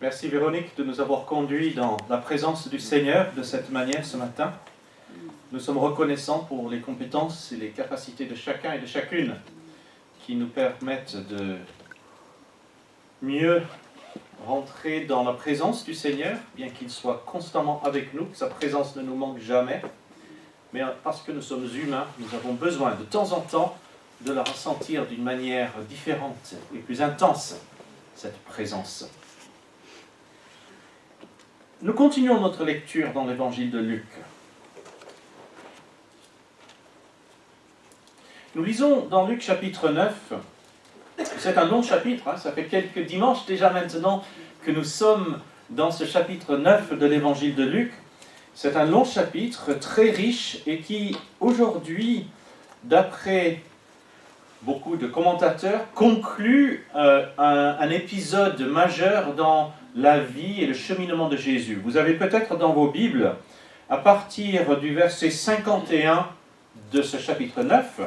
Merci Véronique de nous avoir conduits dans la présence du Seigneur de cette manière ce matin. Nous sommes reconnaissants pour les compétences et les capacités de chacun et de chacune qui nous permettent de mieux rentrer dans la présence du Seigneur, bien qu'il soit constamment avec nous, que sa présence ne nous manque jamais. Mais parce que nous sommes humains, nous avons besoin de temps en temps de la ressentir d'une manière différente et plus intense, cette présence. Nous continuons notre lecture dans l'évangile de Luc. Nous lisons dans Luc chapitre 9, c'est un long chapitre, ça fait quelques dimanches déjà maintenant que nous sommes dans ce chapitre 9 de l'évangile de Luc. C'est un long chapitre très riche et qui aujourd'hui, d'après beaucoup de commentateurs, conclut un épisode majeur dans la vie et le cheminement de Jésus. Vous avez peut-être dans vos Bibles, à partir du verset 51 de ce chapitre 9,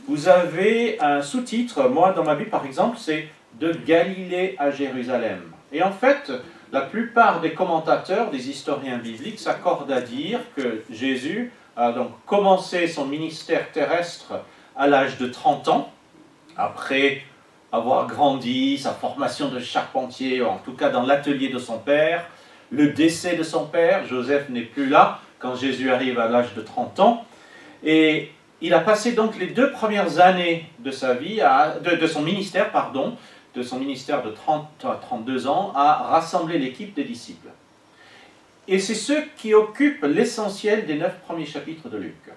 vous avez un sous-titre, moi dans ma Bible par exemple, c'est « De Galilée à Jérusalem ». Et en fait, la plupart des commentateurs, des historiens bibliques, s'accordent à dire que Jésus a donc commencé son ministère terrestre à l'âge de 30 ans, après avoir grandi, sa formation de charpentier, en tout cas dans l'atelier de son père, le décès de son père, Joseph n'est plus là quand Jésus arrive à l'âge de 30 ans, et il a passé donc les 2 premières années de sa vie, de son ministère de 30 à 32 ans, à rassembler l'équipe des disciples. Et c'est ce qui occupe l'essentiel des 9 premiers chapitres de Luc.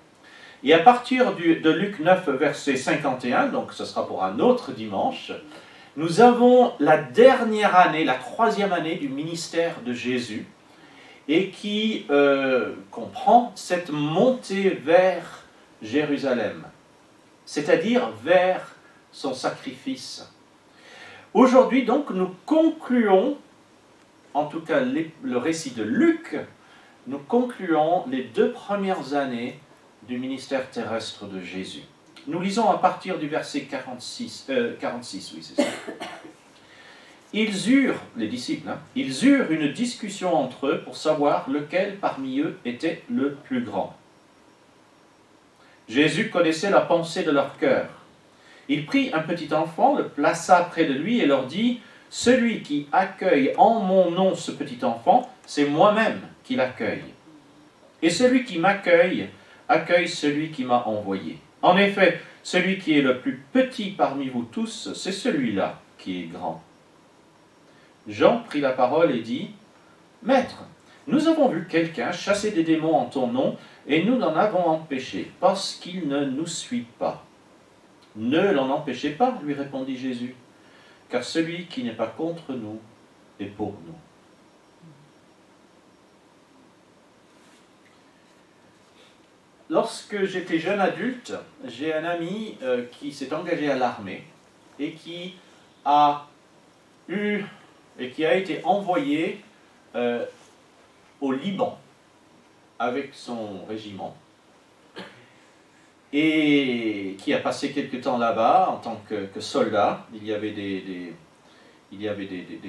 Et à partir de Luc 9, verset 51, donc ce sera pour un autre dimanche, nous avons la dernière année, la 3e année du ministère de Jésus, et qui comprend cette montée vers Jérusalem, c'est-à-dire vers son sacrifice. Aujourd'hui donc, nous concluons, en tout cas le récit de Luc, nous concluons les 2 premières années du ministère terrestre de Jésus. Nous lisons à partir du verset 46, oui c'est ça. Les disciples, ils eurent une discussion entre eux pour savoir lequel parmi eux était le plus grand. Jésus connaissait la pensée de leur cœur. Il prit un petit enfant, le plaça près de lui et leur dit « Celui qui accueille en mon nom ce petit enfant, c'est moi-même qui l'accueille. Et celui qui m'accueille, accueille celui qui m'a envoyé. En effet, celui qui est le plus petit parmi vous tous, c'est celui-là qui est grand. » Jean prit la parole et dit « Maître, nous avons vu quelqu'un chasser des démons en ton nom, et nous l'en avons empêché, parce qu'il ne nous suit pas. » « Ne l'en empêchez pas, lui répondit Jésus, car celui qui n'est pas contre nous est pour nous. » Lorsque j'étais jeune adulte, j'ai un ami qui s'est engagé à l'armée et qui a été envoyé au Liban avec son régiment et qui a passé quelque temps là-bas en tant que soldat. Il y avait des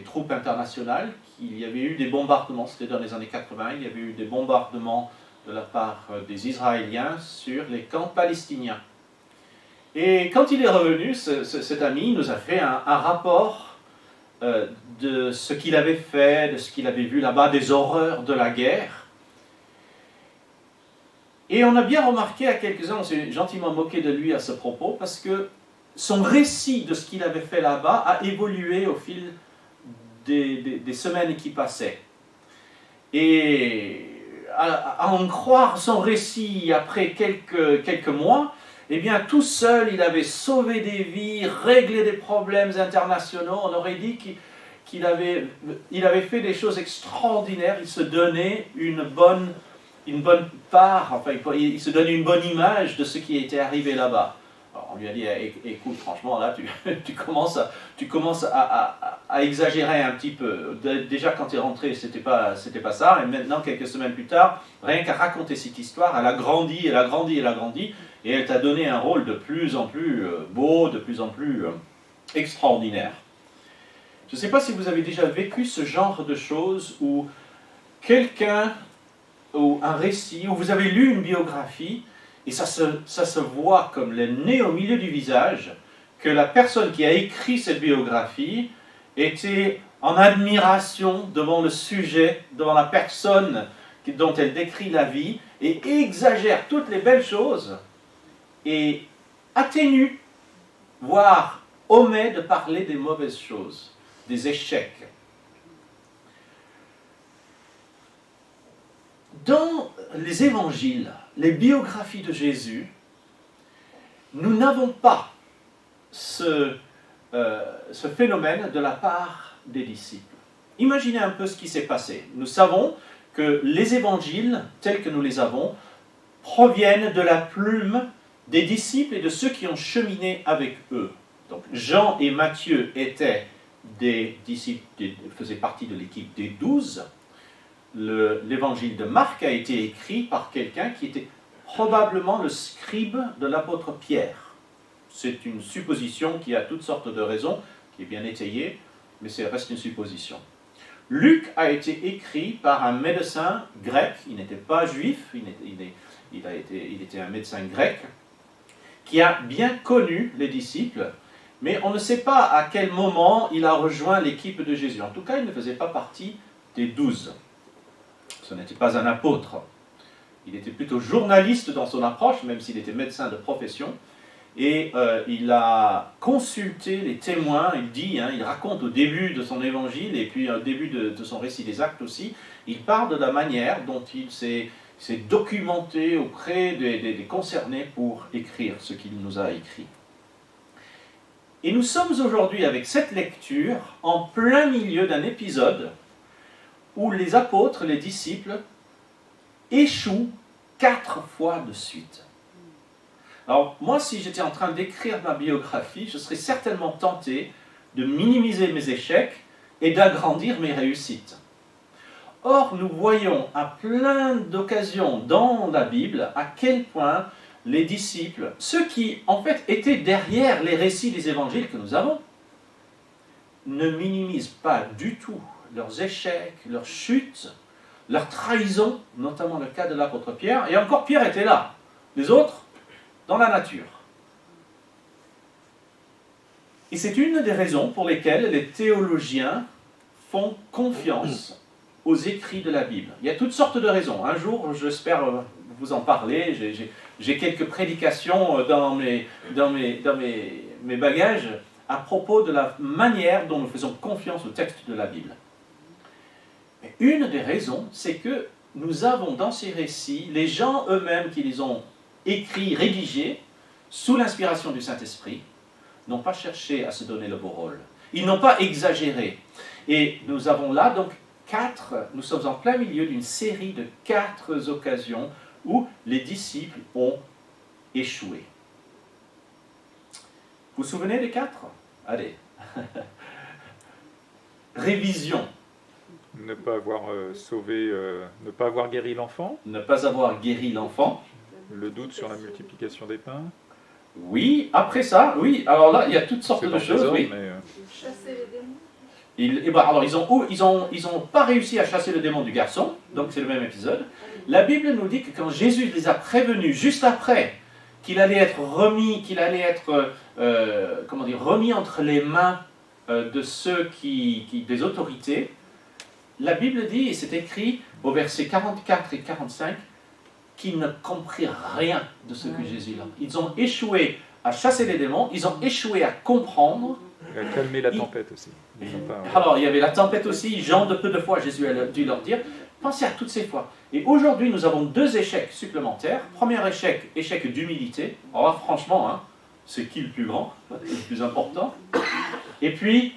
troupes internationales, il y avait eu des bombardements, c'était dans les années 80, il y avait eu des bombardements de la part des Israéliens sur les camps palestiniens. Et quand il est revenu, cet ami nous a fait un rapport de ce qu'il avait fait, de ce qu'il avait vu là-bas, des horreurs de la guerre. Et on a bien remarqué à quelques-uns, on s'est gentiment moqué de lui à ce propos, parce que son récit de ce qu'il avait fait là-bas a évolué au fil des semaines qui passaient. Et à en croire son récit après quelques mois, eh bien tout seul, il avait sauvé des vies, réglé des problèmes internationaux. On aurait dit qu'il avait fait des choses extraordinaires, il se donnait une bonne part, enfin il se donnait une bonne image de ce qui était arrivé là-bas. Alors on lui a dit, écoute, franchement, là, tu commences à exagérer un petit peu. Déjà, quand tu es rentré, c'était pas ça, et maintenant, quelques semaines plus tard, rien qu'à raconter cette histoire, elle a grandi, et elle t'a donné un rôle de plus en plus beau, de plus en plus extraordinaire. Je ne sais pas si vous avez déjà vécu ce genre de choses où quelqu'un, ou un récit, où vous avez lu une biographie, et ça se voit comme le nez au milieu du visage, que la personne qui a écrit cette biographie était en admiration devant le sujet, devant la personne dont elle décrit la vie, et exagère toutes les belles choses, et atténue, voire omet de parler des mauvaises choses, des échecs. Dans les évangiles, les biographies de Jésus, nous n'avons pas ce phénomène de la part des disciples. Imaginez un peu ce qui s'est passé. Nous savons que les évangiles, tels que nous les avons, proviennent de la plume des disciples et de ceux qui ont cheminé avec eux. Donc Jean et Matthieu étaient des disciples, faisaient partie de l'équipe des 12. L'évangile de Marc a été écrit par quelqu'un qui était probablement le scribe de l'apôtre Pierre. C'est une supposition qui a toutes sortes de raisons, qui est bien étayée, mais ça reste une supposition. Luc a été écrit par un médecin grec, il n'était pas juif, il était un médecin grec, qui a bien connu les disciples, mais on ne sait pas à quel moment il a rejoint l'équipe de Jésus. En tout cas, il ne faisait pas partie des 12. Ce n'était pas un apôtre. Il était plutôt journaliste dans son approche, même s'il était médecin de profession. Et il a consulté les témoins, il raconte au début de son évangile, et puis au début de son récit des Actes aussi, il parle de la manière dont il s'est documenté auprès des concernés pour écrire ce qu'il nous a écrit. Et nous sommes aujourd'hui avec cette lecture en plein milieu d'un épisode où les apôtres, les disciples, échouent 4 fois de suite. Alors moi, si j'étais en train d'écrire ma biographie, je serais certainement tenté de minimiser mes échecs et d'agrandir mes réussites. Or, nous voyons à plein d'occasions dans la Bible à quel point les disciples, ceux qui en fait étaient derrière les récits des évangiles que nous avons, ne minimisent pas du tout leurs échecs, leurs chutes, leurs trahisons, notamment le cas de l'apôtre Pierre, et encore Pierre était là, les autres dans la nature. Et c'est une des raisons pour lesquelles les théologiens font confiance aux écrits de la Bible. Il y a toutes sortes de raisons. Un jour, j'espère vous en parler, j'ai quelques prédications dans mes bagages à propos de la manière dont nous faisons confiance au texte de la Bible. Mais une des raisons, c'est que nous avons dans ces récits, les gens eux-mêmes qui les ont écrits, rédigés, sous l'inspiration du Saint-Esprit, n'ont pas cherché à se donner le beau rôle. Ils n'ont pas exagéré. Et nous avons là donc nous sommes en plein milieu d'une série de 4 occasions où les disciples ont échoué. Vous vous souvenez des 4 ? Allez. Révision. Ne pas avoir ne pas avoir guéri l'enfant. Ne pas avoir guéri l'enfant. Le doute sur la multiplication des pains. Oui, après ça, oui. Alors là, il y a toutes sortes de choses. Oui. Chasser les démons. Alors, ils ont pas réussi à chasser le démon du garçon, donc c'est le même épisode. La Bible nous dit que quand Jésus les a prévenus, juste après, qu'il allait être remis, remis entre les mains de ceux des autorités, la Bible dit, et c'est écrit au verset 44 et 45, qu'ils ne comprirent rien de ce que Jésus leur dit. Ils ont échoué à chasser les démons, ils ont échoué à comprendre. Il a calmé la tempête aussi. Alors, il y avait la tempête aussi, Jean, de peu de fois, Jésus a dû leur dire, pensez à toutes ces fois. Et aujourd'hui, nous avons 2 échecs supplémentaires. Premier échec d'humilité. Alors là, franchement, c'est qui le plus grand, le plus important. Et puis,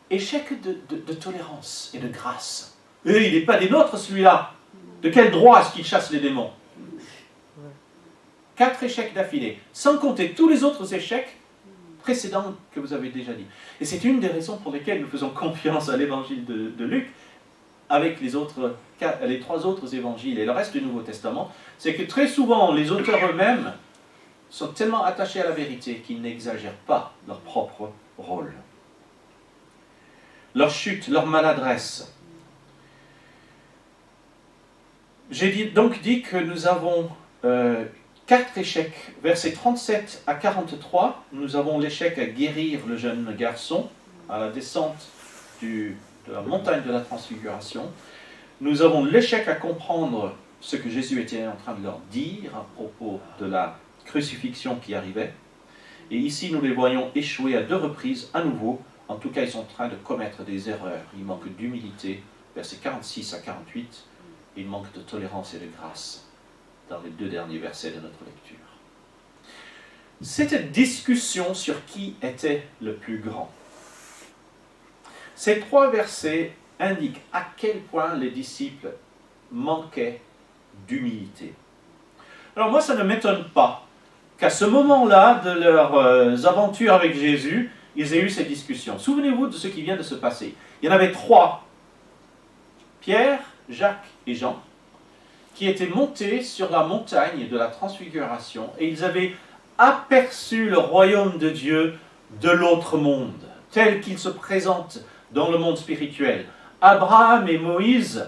échec de tolérance et de grâce. Et il n'est pas des nôtres, celui-là. De quel droit est-ce qu'il chasse les démons ? 4 échecs d'affilée, sans compter tous les autres échecs précédents que vous avez déjà dit. Et c'est une des raisons pour lesquelles nous faisons confiance à l'évangile de Luc, avec les 3 autres évangiles et le reste du Nouveau Testament, c'est que très souvent, les auteurs eux-mêmes sont tellement attachés à la vérité qu'ils n'exagèrent pas leur propre rôle. leur chute, leur maladresse. J'ai donc dit que nous avons 4 échecs. Versets 37 à 43, nous avons l'échec à guérir le jeune garçon à la descente de la montagne de la transfiguration. Nous avons l'échec à comprendre ce que Jésus était en train de leur dire à propos de la crucifixion qui arrivait. Et ici, nous les voyons échouer à 2 reprises à nouveau. En tout cas, ils sont en train de commettre des erreurs. Il manque d'humilité, versets 46 à 48. Il manque de tolérance et de grâce dans les 2 derniers versets de notre lecture. Cette discussion sur qui était le plus grand. Ces 3 versets indiquent à quel point les disciples manquaient d'humilité. Alors moi, ça ne m'étonne pas qu'à ce moment-là de leurs aventures avec Jésus, ils aient eu ces discussions. Souvenez-vous de ce qui vient de se passer. Il y en avait 3, Pierre, Jacques et Jean, qui étaient montés sur la montagne de la transfiguration et ils avaient aperçu le royaume de Dieu de l'autre monde, tel qu'il se présente dans le monde spirituel. Abraham et Moïse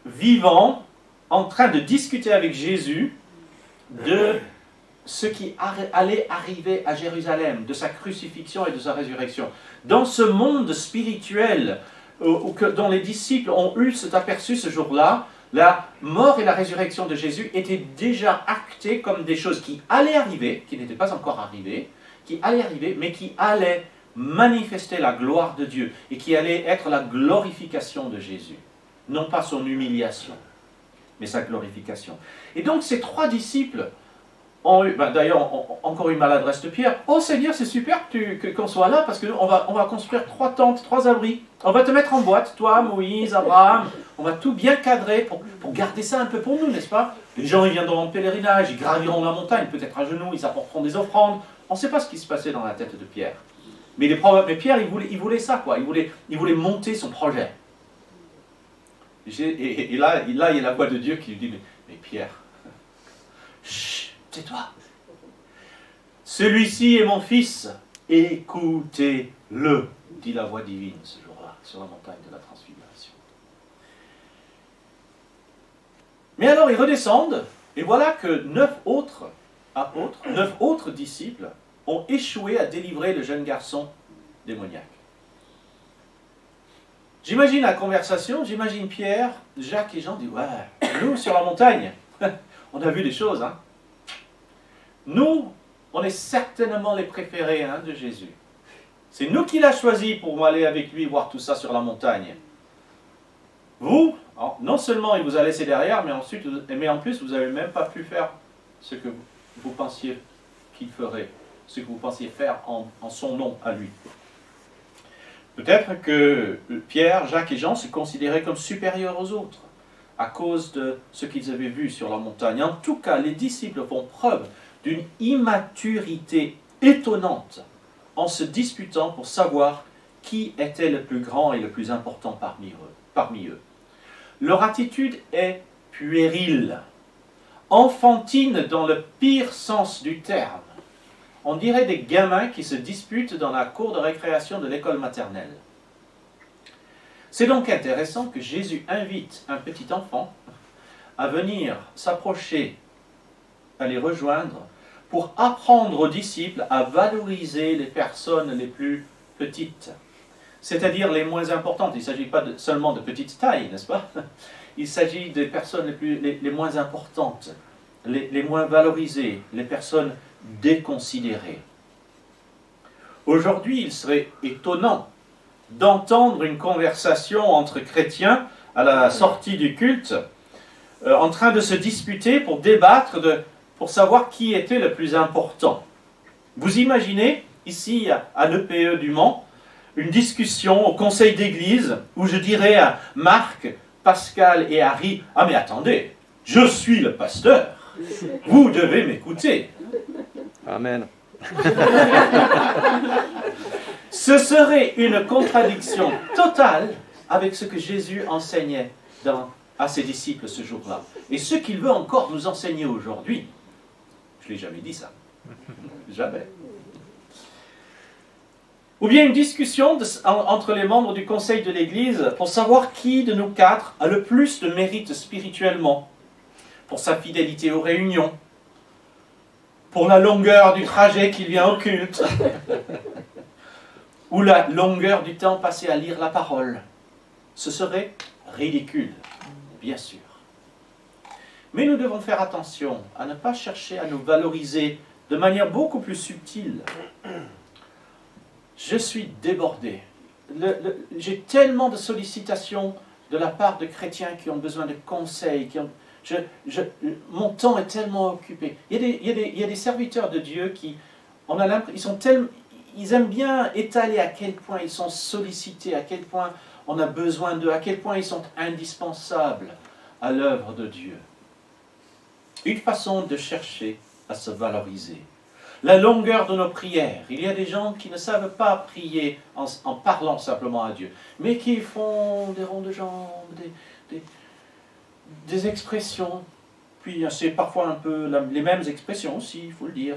vivant, en train de discuter avec Jésus de ce qui allait arriver à Jérusalem, de sa crucifixion et de sa résurrection. Dans ce monde spirituel dont les disciples ont eu cet aperçu ce jour-là, la mort et la résurrection de Jésus étaient déjà actées comme des choses qui allaient arriver, qui n'étaient pas encore arrivées, qui allaient arriver, mais qui allaient manifester la gloire de Dieu et qui allaient être la glorification de Jésus. Non pas son humiliation, mais sa glorification. Et donc ces 3 disciples ont eu, d'ailleurs, encore une maladresse de Pierre. « Oh Seigneur, c'est super qu'on soit là, parce qu'on va construire 3 tentes, 3 abris. On va te mettre en boîte, toi, Moïse, Abraham. On va tout bien cadrer pour garder ça un peu pour nous, n'est-ce pas? Les gens, ils viendront en pèlerinage, ils graviront la montagne, peut-être à genoux, ils apporteront des offrandes. » On ne sait pas ce qui se passait dans la tête de Pierre. Mais Pierre, il voulait ça, quoi. Il voulait monter son projet. Et là, il y a la voix de Dieu qui lui dit, mais Pierre, chut, tais-toi. Celui-ci est mon fils, écoutez-le, dit la voix divine ce jour-là, sur la montagne de la transfiguration. Mais alors ils redescendent, et voilà que 9 autres apôtres, 9 autres disciples, ont échoué à délivrer le jeune garçon démoniaque. J'imagine la conversation, j'imagine Pierre, Jacques et Jean disent « Ouais, nous sur la montagne, on a vu des choses, hein. Nous, on est certainement les préférés de Jésus. C'est nous qui l'a choisi pour aller avec lui voir tout ça sur la montagne. Vous, non seulement il vous a laissé derrière, mais en plus vous n'avez même pas pu faire ce que vous pensiez qu'il ferait, ce que vous pensiez faire en son nom à lui. » Peut-être que Pierre, Jacques et Jean se considéraient comme supérieurs aux autres à cause de ce qu'ils avaient vu sur la montagne. En tout cas, les disciples font preuve d'une immaturité étonnante en se disputant pour savoir qui était le plus grand et le plus important parmi eux. Leur attitude est puérile, enfantine dans le pire sens du terme. On dirait des gamins qui se disputent dans la cour de récréation de l'école maternelle. C'est donc intéressant que Jésus invite un petit enfant à venir s'approcher, à les rejoindre, pour apprendre aux disciples à valoriser les personnes les plus petites, c'est-à-dire les moins importantes. Il ne s'agit pas seulement de petite taille, n'est-ce pas? Il s'agit des personnes les moins importantes, les moins valorisées, les personnes déconsidérées. Aujourd'hui, il serait étonnant d'entendre une conversation entre chrétiens à la sortie du culte, en train de se disputer pour débattre, pour savoir qui était le plus important. Vous imaginez, ici à l'EPE du Mans, une discussion au conseil d'église où je dirais à Marc, Pascal et Harry, « Ah mais attendez, je suis le pasteur, vous devez m'écouter. » Amen. Ce serait une contradiction totale avec ce que Jésus enseignait à ses disciples ce jour-là. Et ce qu'il veut encore nous enseigner aujourd'hui. Je ne l'ai jamais dit ça. Jamais. Ou bien une discussion entre les membres du conseil de l'Église pour savoir qui de nous quatre a le plus de mérite spirituellement, pour sa fidélité aux réunions, pour la longueur du trajet qu'il vient au culte, ou la longueur du temps passé à lire la parole. Ce serait ridicule, bien sûr. Mais nous devons faire attention à ne pas chercher à nous valoriser de manière beaucoup plus subtile. Je suis débordé. J'ai tellement de sollicitations de la part de chrétiens qui ont besoin de conseils. Mon temps est tellement occupé. Il y a des serviteurs de Dieu qui, on a l'impression, ils aiment bien étaler à quel point ils sont sollicités, à quel point on a besoin d'eux, à quel point ils sont indispensables à l'œuvre de Dieu. Une façon de chercher à se valoriser. La longueur de nos prières. Il y a des gens qui ne savent pas prier en parlant simplement à Dieu, mais qui font des ronds de jambes, des expressions. Puis c'est parfois un peu les mêmes expressions aussi, il faut le dire.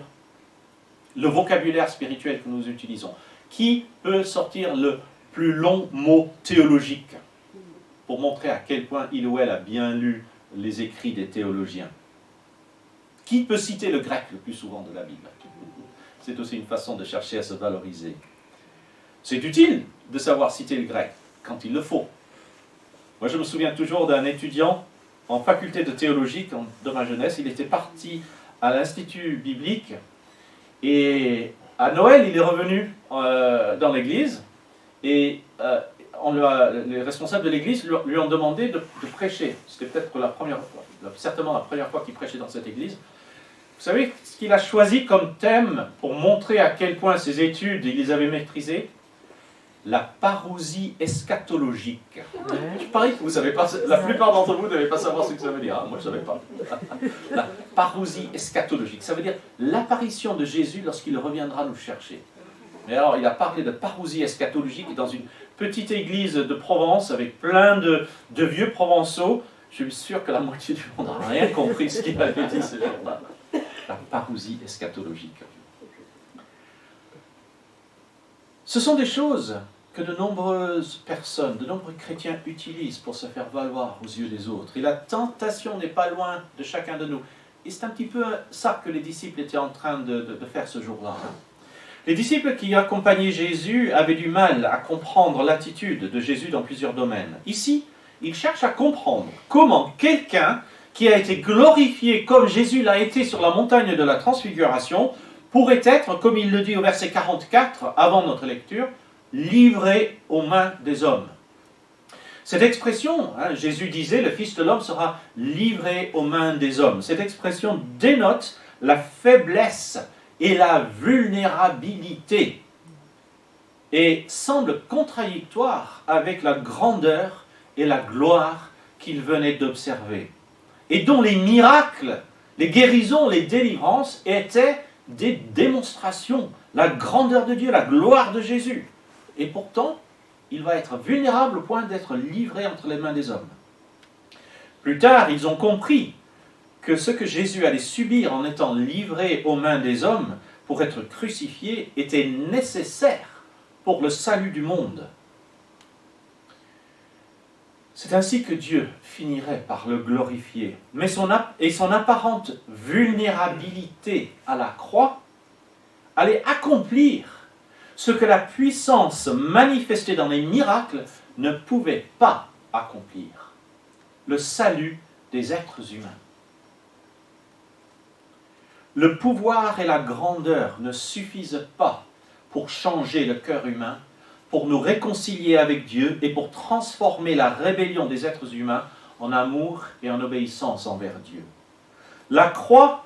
Le vocabulaire spirituel que nous utilisons. Qui peut sortir le plus long mot théologique pour montrer à quel point il ou elle a bien lu les écrits des théologiens? Qui peut citer le grec le plus souvent de la Bible? C'est aussi une façon de chercher à se valoriser. C'est utile de savoir citer le grec quand il le faut. Moi, je me souviens toujours d'un étudiant en faculté de théologie de ma jeunesse. Il était parti à l'Institut biblique et à Noël, il est revenu dans l'église et les responsables de l'église lui ont demandé de prêcher. C'était peut-être certainement la première fois qu'il prêchait dans cette église. Vous savez ce qu'il a choisi comme thème pour montrer à quel point ses études, il les avait maîtrisées? La parousie eschatologique. Je parie que vous ne savez pas, la plupart d'entre vous ne devez pas savoir ce que ça veut dire. Moi, je ne savais pas. La parousie eschatologique, ça veut dire l'apparition de Jésus lorsqu'il reviendra nous chercher. Mais alors, il a parlé de parousie eschatologique dans une petite église de Provence avec plein de vieux provençaux. Je suis sûr que la moitié du monde n'a rien compris ce qu'il avait dit ce jour-là. La parousie eschatologique. Ce sont des choses que de nombreuses personnes, de nombreux chrétiens utilisent pour se faire valoir aux yeux des autres. Et la tentation n'est pas loin de chacun de nous. Et c'est un petit peu ça que les disciples étaient en train de faire ce jour-là. Les disciples qui accompagnaient Jésus avaient du mal à comprendre l'attitude de Jésus dans plusieurs domaines. Ici, ils cherchent à comprendre comment quelqu'un qui a été glorifié comme Jésus l'a été sur la montagne de la transfiguration, pourrait être, comme il le dit au verset 44, avant notre lecture, livré aux mains des hommes. Cette expression, Jésus disait, le Fils de l'homme sera livré aux mains des hommes. Cette expression dénote la faiblesse et la vulnérabilité et semble contradictoire avec la grandeur et la gloire qu'il venait d'observer. Et dont les miracles, les guérisons, les délivrances étaient des démonstrations, la grandeur de Dieu, la gloire de Jésus. Et pourtant, il va être vulnérable au point d'être livré entre les mains des hommes. Plus tard, ils ont compris que ce que Jésus allait subir en étant livré aux mains des hommes pour être crucifié était nécessaire pour le salut du monde. C'est ainsi que Dieu finirait par le glorifier. Mais son apparente vulnérabilité à la croix allait accomplir ce que la puissance manifestée dans les miracles ne pouvait pas accomplir. Le salut des êtres humains. Le pouvoir et la grandeur ne suffisent pas pour changer le cœur humain, pour nous réconcilier avec Dieu et pour transformer la rébellion des êtres humains en amour et en obéissance envers Dieu. La croix,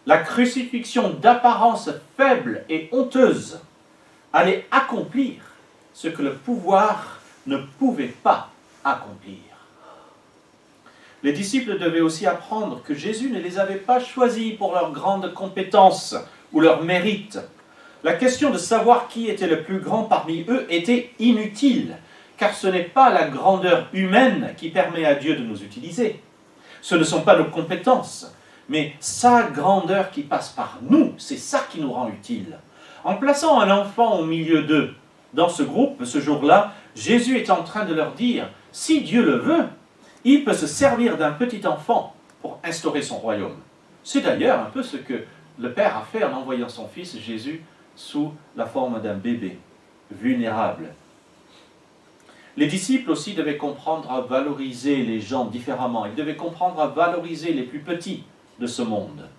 la crucifixion d'apparence faible et honteuse, allait accomplir ce que le pouvoir ne pouvait pas accomplir. Les disciples devaient aussi apprendre que Jésus ne les avait pas choisis pour leur grande compétence ou leur mérite. La question de savoir qui était le plus grand parmi eux était inutile, car ce n'est pas la grandeur humaine qui permet à Dieu de nous utiliser. Ce ne sont pas nos compétences, mais sa grandeur qui passe par nous, c'est ça qui nous rend utiles. En plaçant un enfant au milieu d'eux, dans ce groupe, ce jour-là, Jésus est en train de leur dire, si Dieu le veut, il peut se servir d'un petit enfant pour instaurer son royaume. C'est d'ailleurs un peu ce que le Père a fait en envoyant son Fils Jésus sous la forme d'un bébé, vulnérable. Les disciples aussi devaient comprendre à valoriser les gens différemment. Ils devaient comprendre à valoriser les plus petits de ce monde.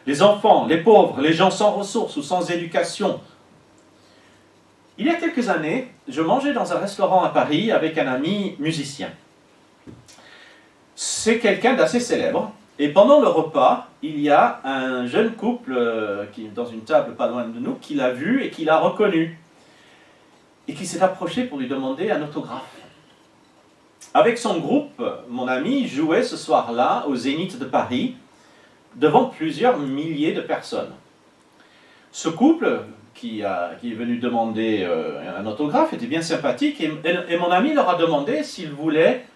Les enfants, les pauvres, les gens sans ressources ou sans éducation. Il y a quelques années, je mangeais dans un restaurant à Paris avec un ami musicien. C'est quelqu'un d'assez célèbre. Et pendant le repas, il y a un jeune couple qui est dans une table pas loin de nous, qui l'a vu et qui l'a reconnu. Et qui s'est approché pour lui demander un autographe. Avec son groupe, mon ami jouait ce soir-là au Zénith de Paris, devant plusieurs milliers de personnes. Ce couple qui est venu demander un autographe était bien sympathique, et mon ami leur a demandé s'ils voulaient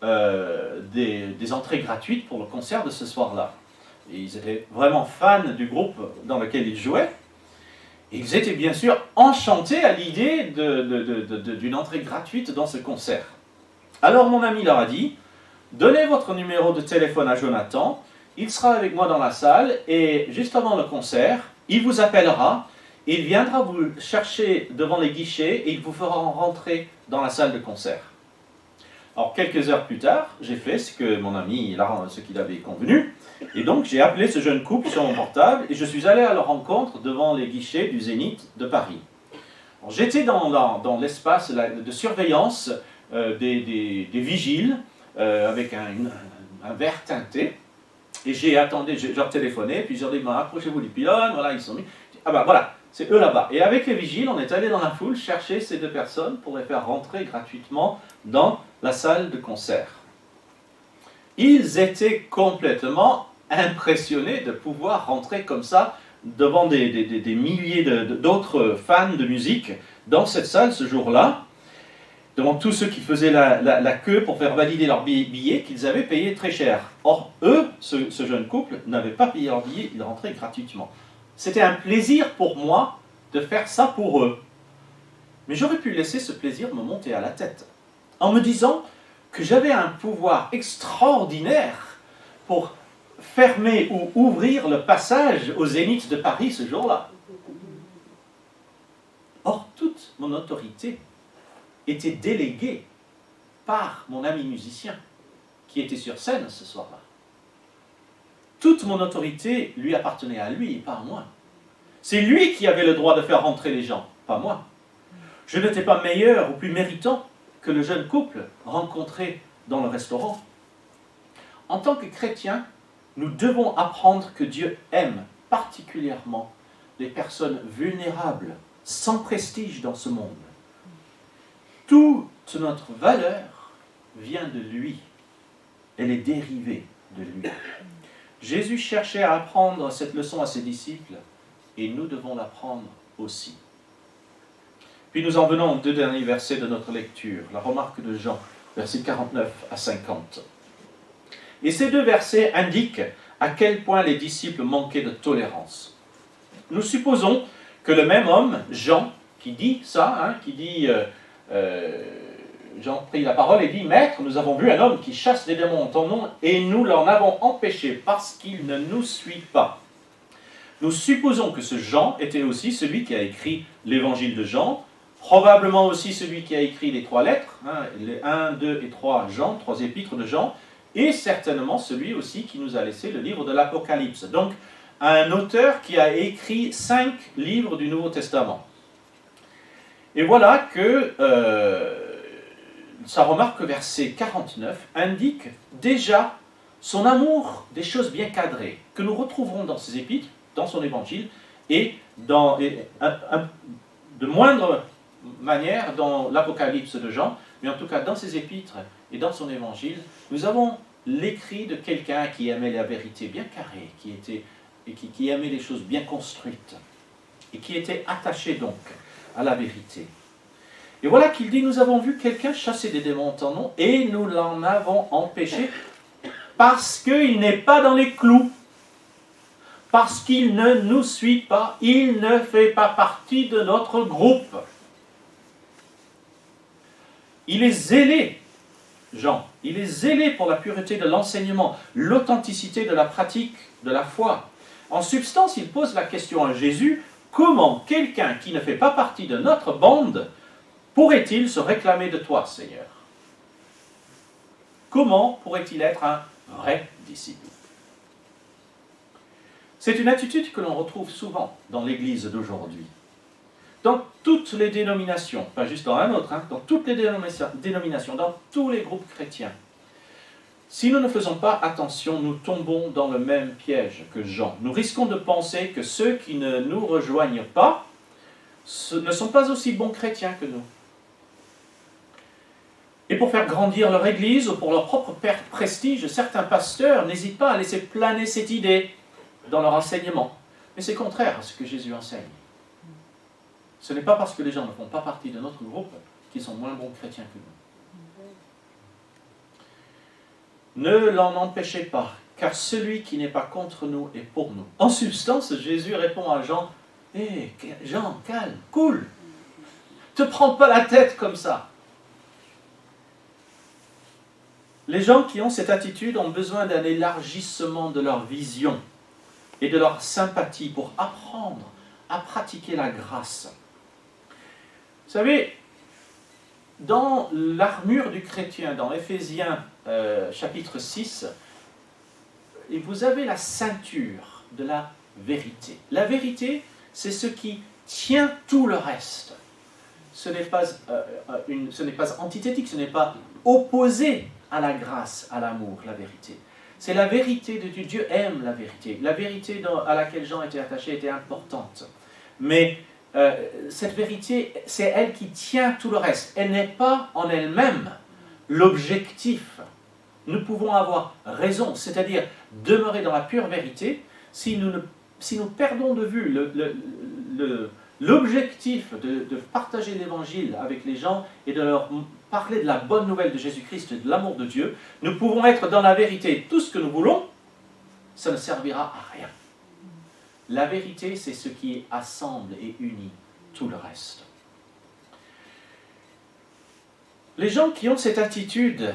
des entrées gratuites pour le concert de ce soir-là. Et ils étaient vraiment fans du groupe dans lequel ils jouaient. Et ils étaient bien sûr enchantés à l'idée d'une entrée gratuite dans ce concert. Alors mon ami leur a dit, donnez votre numéro de téléphone à Jonathan, il sera avec moi dans la salle, et juste avant le concert, il vous appellera, il viendra vous chercher devant les guichets, et il vous fera rentrer dans la salle de concert. Alors, quelques heures plus tard, j'ai fait ce que mon ami, ce qu'il avait convenu, et donc j'ai appelé ce jeune couple sur mon portable, et je suis allé à leur rencontre devant les guichets du Zénith de Paris. Alors, j'étais dans l'espace de surveillance des vigiles, avec un verre teinté, et j'ai attendu, je leur téléphonais, puis j'ai dit, approchez-vous du pylône, voilà, ils sont mis. Ah ben voilà, c'est eux là-bas. Et avec les vigiles, on est allé dans la foule chercher ces deux personnes pour les faire rentrer gratuitement dans la salle de concert. Ils étaient complètement impressionnés de pouvoir rentrer comme ça devant des milliers d'autres fans de musique dans cette salle ce jour-là, devant tous ceux qui faisaient la queue pour faire valider leurs billets qu'ils avaient payés très cher. Or, eux, ce jeune couple, n'avaient pas payé leurs billets, ils rentraient gratuitement. C'était un plaisir pour moi de faire ça pour eux. Mais j'aurais pu laisser ce plaisir me monter à la tête, en me disant que j'avais un pouvoir extraordinaire pour fermer ou ouvrir le passage au Zénith de Paris ce jour-là. Or, toute mon autorité était déléguée par mon ami musicien qui était sur scène ce soir-là. Toute mon autorité lui appartenait à lui et pas à moi. C'est lui qui avait le droit de faire rentrer les gens, pas moi. Je n'étais pas meilleur ou plus méritant que le jeune couple rencontré dans le restaurant. En tant que chrétiens, nous devons apprendre que Dieu aime particulièrement les personnes vulnérables, sans prestige dans ce monde. Toute notre valeur vient de lui. Elle est dérivée de lui. Jésus cherchait à apprendre cette leçon à ses disciples, et nous devons l'apprendre aussi. Puis nous en venons aux deux derniers versets de notre lecture, la remarque de Jean, versets 49 à 50. Et ces deux versets indiquent à quel point les disciples manquaient de tolérance. Nous supposons que le même homme, Jean, qui dit ça, Jean prit la parole et dit, « Maître, nous avons vu un homme qui chasse des démons en ton nom, et nous l'en avons empêché parce qu'il ne nous suit pas. » Nous supposons que ce Jean était aussi celui qui a écrit l'évangile de Jean, probablement aussi celui qui a écrit les 3 lettres, les 1, 2 et 3 Jean, 3 épîtres de Jean, et certainement celui aussi qui nous a laissé le livre de l'Apocalypse. Donc, un auteur qui a écrit 5 livres du Nouveau Testament. Et voilà que sa remarque verset 49 indique déjà son amour des choses bien cadrées, que nous retrouverons dans ses épîtres, dans son évangile, et de moindre manière dans l'Apocalypse de Jean, mais en tout cas dans ses épîtres et dans son évangile, nous avons l'écrit de quelqu'un qui aimait la vérité bien carrée, qui aimait les choses bien construites, et qui était attaché donc à la vérité. Et voilà qu'il dit, nous avons vu quelqu'un chasser des démons en ton nom, et nous l'en avons empêché parce qu'il n'est pas dans les clous, parce qu'il ne nous suit pas, il ne fait pas partie de notre groupe. Il est zélé, Jean. Il est zélé pour la pureté de l'enseignement, l'authenticité de la pratique de la foi. En substance, il pose la question à Jésus, comment quelqu'un qui ne fait pas partie de notre bande pourrait-il se réclamer de toi, Seigneur? Comment pourrait-il être un vrai disciple? C'est une attitude que l'on retrouve souvent dans l'Église d'aujourd'hui. Dans toutes les dénominations, pas juste dans un autre, dans toutes les dénominations, dans tous les groupes chrétiens. Si nous ne faisons pas attention, nous tombons dans le même piège que Jean. Nous risquons de penser que ceux qui ne nous rejoignent pas ne sont pas aussi bons chrétiens que nous. Et pour faire grandir leur Église ou pour leur propre prestige, certains pasteurs n'hésitent pas à laisser planer cette idée dans leur enseignement. Mais c'est contraire à ce que Jésus enseigne. Ce n'est pas parce que les gens ne font pas partie de notre groupe qu'ils sont moins bons chrétiens que nous. Ne l'en empêchez pas, car celui qui n'est pas contre nous est pour nous. En substance, Jésus répond à Jean, « Hé, Jean, calme, cool, te prends pas la tête comme ça. » Les gens qui ont cette attitude ont besoin d'un élargissement de leur vision et de leur sympathie pour apprendre à pratiquer la grâce. Vous savez, dans l'armure du chrétien, dans Éphésiens chapitre 6, vous avez la ceinture de la vérité. La vérité, c'est ce qui tient tout le reste. Ce n'est pas antithétique, ce n'est pas opposé à la grâce, à l'amour, la vérité. C'est la vérité de Dieu. Dieu aime la vérité. La vérité à laquelle Jean était attaché était importante. Mais cette vérité, c'est elle qui tient tout le reste. Elle n'est pas en elle-même l'objectif. Nous pouvons avoir raison, c'est-à-dire demeurer dans la pure vérité, si nous perdons de vue l'objectif de partager l'évangile avec les gens et de leur parler de la bonne nouvelle de Jésus-Christ et de l'amour de Dieu. Nous pouvons être dans la vérité tout ce que nous voulons, ça ne servira à rien. La vérité, c'est ce qui assemble et unit tout le reste. Les gens qui ont cette attitude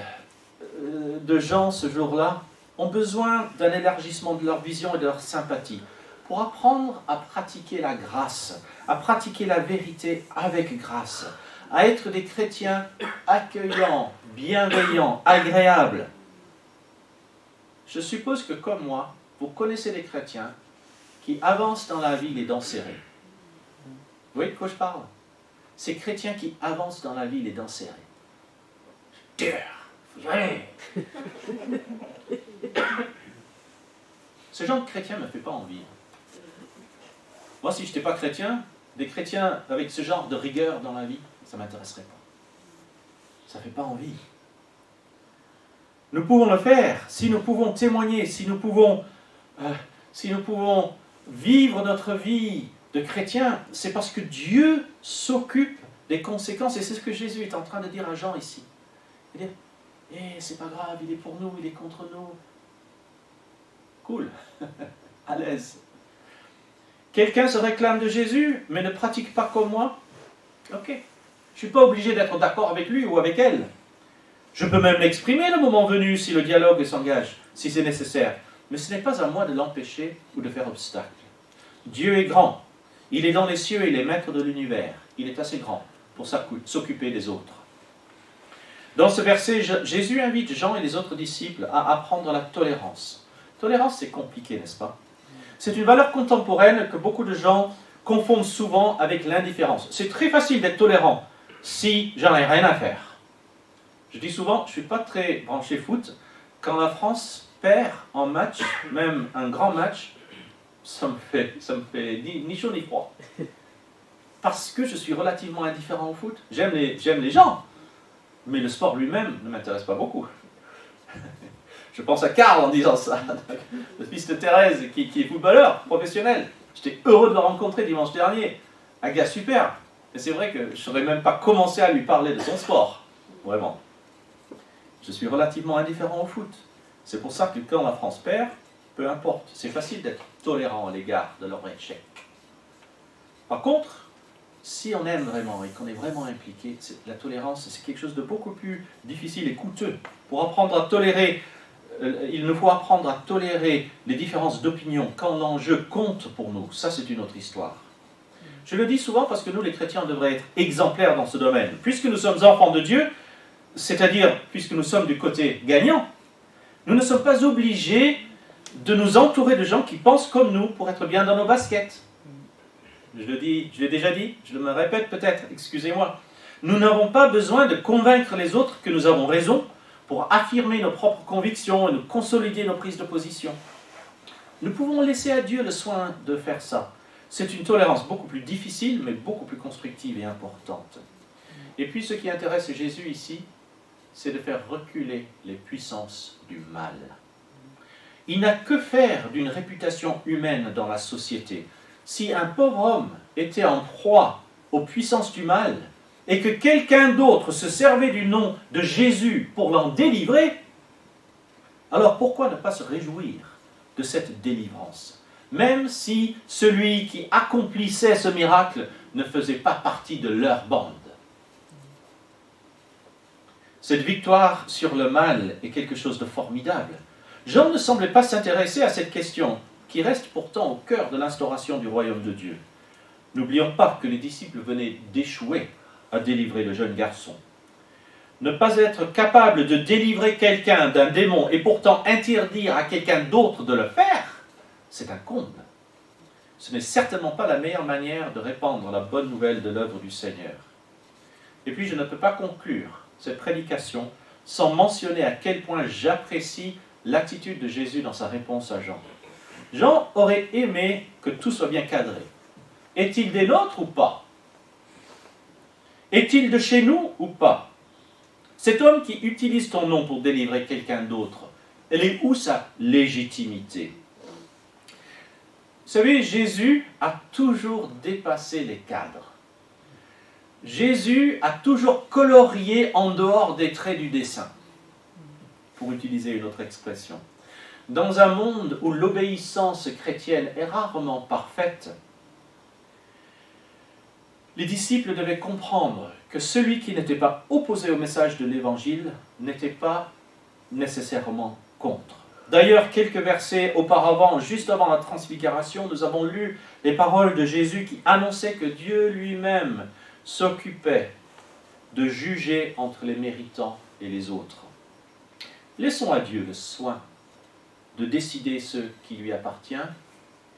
de Jean ce jour-là ont besoin d'un élargissement de leur vision et de leur sympathie pour apprendre à pratiquer la grâce, à pratiquer la vérité avec grâce, à être des chrétiens accueillants, bienveillants, agréables. Je suppose que comme moi, vous connaissez des chrétiens qui avancent dans la vie les dents serrées. Vous voyez de quoi je parle? Ces chrétiens qui avancent dans la vie les dents serrées. Dur, faut y aller. Ce genre de chrétien ne me fait pas envie. Moi, si je n'étais pas chrétien, des chrétiens avec ce genre de rigueur dans la vie, ça ne m'intéresserait pas. Ça ne fait pas envie. Nous pouvons le faire, si nous pouvons témoigner, si nous pouvons vivre notre vie de chrétien, c'est parce que Dieu s'occupe des conséquences, et c'est ce que Jésus est en train de dire à Jean ici. Il dit, c'est pas grave, il est pour nous, il est contre nous. Cool, à l'aise. Quelqu'un se réclame de Jésus, mais ne pratique pas comme moi. Ok, je ne suis pas obligé d'être d'accord avec lui ou avec elle. Je peux même l'exprimer le moment venu si le dialogue s'engage, si c'est nécessaire. Mais ce n'est pas à moi de l'empêcher ou de faire obstacle. Dieu est grand. Il est dans les cieux et il est maître de l'univers. Il est assez grand pour s'occuper des autres. Dans ce verset, Jésus invite Jean et les autres disciples à apprendre la tolérance. Tolérance, c'est compliqué, n'est-ce pas? C'est une valeur contemporaine que beaucoup de gens confondent souvent avec l'indifférence. C'est très facile d'être tolérant si j'en ai rien à faire. Je dis souvent, je ne suis pas très branché foot. Quand la France perd en match, même un grand match, ça me fait ni chaud ni froid. Parce que je suis relativement indifférent au foot. J'aime les gens, mais le sport lui-même ne m'intéresse pas beaucoup. Je pense à Karl en disant ça, le fils de Thérèse qui est footballeur professionnel. J'étais heureux de le rencontrer dimanche dernier. Un gars super. Et c'est vrai que je ne saurais même pas commencer à lui parler de son sport. Vraiment. Je suis relativement indifférent au foot. C'est pour ça que quand la France perd, peu importe. C'est facile d'être tolérant à l'égard de leur échec. Par contre, si on aime vraiment et qu'on est vraiment impliqué, la tolérance, c'est quelque chose de beaucoup plus difficile et coûteux. Pour apprendre à tolérer, il nous faut apprendre à tolérer les différences d'opinion quand l'enjeu compte pour nous. Ça, c'est une autre histoire. Je le dis souvent parce que nous, les chrétiens, devraient être exemplaires dans ce domaine. Puisque nous sommes enfants de Dieu, c'est-à-dire puisque nous sommes du côté gagnant, nous ne sommes pas obligés de nous entourer de gens qui pensent comme nous pour être bien dans nos baskets. Je l'ai déjà dit, je me répète peut-être, excusez-moi. Nous n'avons pas besoin de convaincre les autres que nous avons raison pour affirmer nos propres convictions et nous consolider nos prises de position. Nous pouvons laisser à Dieu le soin de faire ça. C'est une tolérance beaucoup plus difficile, mais beaucoup plus constructive et importante. Et puis ce qui intéresse Jésus ici, c'est de faire reculer les puissances du mal. Il n'a que faire d'une réputation humaine dans la société. Si un pauvre homme était en proie aux puissances du mal, et que quelqu'un d'autre se servait du nom de Jésus pour l'en délivrer, alors pourquoi ne pas se réjouir de cette délivrance, même si celui qui accomplissait ce miracle ne faisait pas partie de leur bande? Cette victoire sur le mal est quelque chose de formidable. Jean ne semblait pas s'intéresser à cette question, qui reste pourtant au cœur de l'instauration du royaume de Dieu. N'oublions pas que les disciples venaient d'échouer à délivrer le jeune garçon. Ne pas être capable de délivrer quelqu'un d'un démon et pourtant interdire à quelqu'un d'autre de le faire, c'est un comble. Ce n'est certainement pas la meilleure manière de répandre la bonne nouvelle de l'œuvre du Seigneur. Et puis je ne peux pas conclure cette prédication sans mentionner à quel point j'apprécie l'attitude de Jésus dans sa réponse à Jean. Jean aurait aimé que tout soit bien cadré. Est-il des nôtres ou pas? Est-il de chez nous ou pas? Cet homme qui utilise ton nom pour délivrer quelqu'un d'autre, elle est où sa légitimité? Vous savez, Jésus a toujours dépassé les cadres. Jésus a toujours colorié en dehors des traits du dessin, pour utiliser une autre expression. Dans un monde où l'obéissance chrétienne est rarement parfaite, les disciples devaient comprendre que celui qui n'était pas opposé au message de l'Évangile n'était pas nécessairement contre. D'ailleurs, quelques versets auparavant, juste avant la transfiguration, nous avons lu les paroles de Jésus qui annonçaient que Dieu lui-même s'occupait de juger entre les méritants et les autres. Laissons à Dieu le soin de décider ce qui lui appartient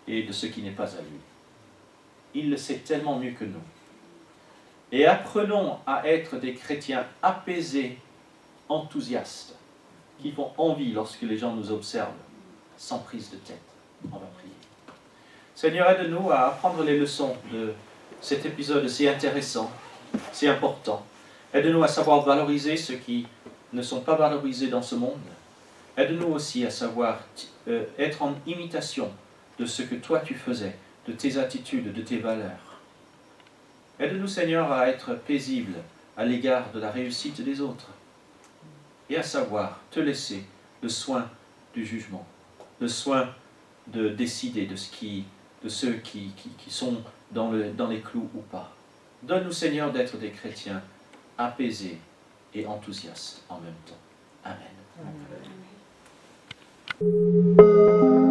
et de ce qui n'est pas à lui. Il le sait tellement mieux que nous. Et apprenons à être des chrétiens apaisés, enthousiastes, qui font envie lorsque les gens nous observent, sans prise de tête. On va prier. Seigneur, aide-nous à apprendre les leçons de cet épisode si intéressant, si important. Aide-nous à savoir valoriser ceux qui ne sont pas valorisés dans ce monde. Aide-nous aussi à savoir être en imitation de ce que toi tu faisais, de tes attitudes, de tes valeurs. Aide-nous, Seigneur, à être paisibles à l'égard de la réussite des autres et à savoir te laisser le soin du jugement, le soin de décider de ceux qui sont dans les clous ou pas. Donne-nous, Seigneur, d'être des chrétiens apaisés et enthousiastes en même temps. Amen. Amen.